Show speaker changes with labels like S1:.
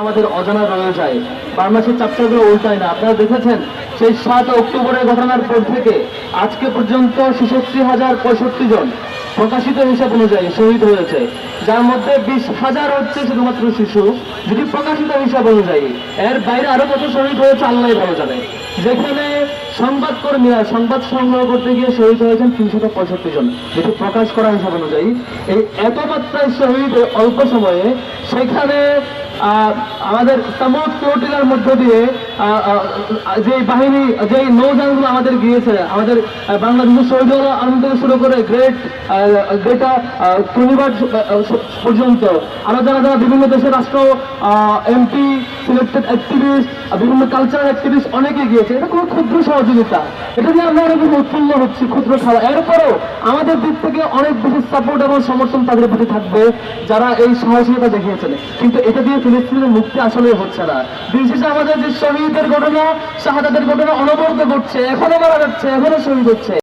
S1: আমাদের অজানা রয়ে যায়। বাংলাদেশের চ্যাপ্টারগুলো উল্টায় না। আপনারা দেখেছেন সেই 7 অক্টোবরের ঘটনার পর থেকে আজকে পর্যন্ত 66,065 জন প্রকাশিত হিসাব অনুযায়ী শহীদ হয়েছে, যার মধ্যে 20,000 হচ্ছে শুধুমাত্র শিশু, যদি প্রকাশিত হিসাব অনুযায়ী। এর বাইরে আরো কত শহীদ হয়েছে আল্লাহ ভালো জানে। যেখানে সংবাদকর্মীরা সংবাদ সংগ্রহ করতে গিয়ে শহীদ হয়েছেন 365 জন, যেটি প্রকাশ করা হিসাব অনুযায়ী। এই এত মাত্রায় শহীদ অল্প সময়ে, সেখানে আমাদের সামুদ ফ্লোটিলার মধ্য দিয়ে যে বাহিনী, যে নৌযানগুলো আমাদের গিয়েছে, আমাদের বাংলাদেশের শহীদ আলম থেকে শুরু করে গ্রেটা শনিবার পর্যন্ত আরো যারা যারা বিভিন্ন দেশের রাষ্ট্র এমপি, সিলেক্টেড অ্যাক্টিভিস্ট, বিভিন্ন কালচারাল অ্যাক্টিভিস্ট অনেকে গিয়েছে। এটা কোনো ক্ষুদ্র সহযোগিতা, এটা নিয়ে আমরা অনেক উৎফুল্ল হচ্ছি, ক্ষুদ্র খাওয়া। এরপরও আমাদের দিক থেকে অনেক বেশি সাপোর্ট এবং সমর্থন তাদের প্রতি থাকবে যারা এই সাহসিকতা দেখিয়েছেন। কিন্তু এটা দিয়ে ফিলিস্তিনের মুক্তি আসলে হচ্ছে না। দিন শেষে আমাদের যে শহীদের ঘটনা, শাহাদাতের ঘটনা অনবরত ঘটছে, এখনো মারা যাচ্ছে, এখনো শহীদ হচ্ছে।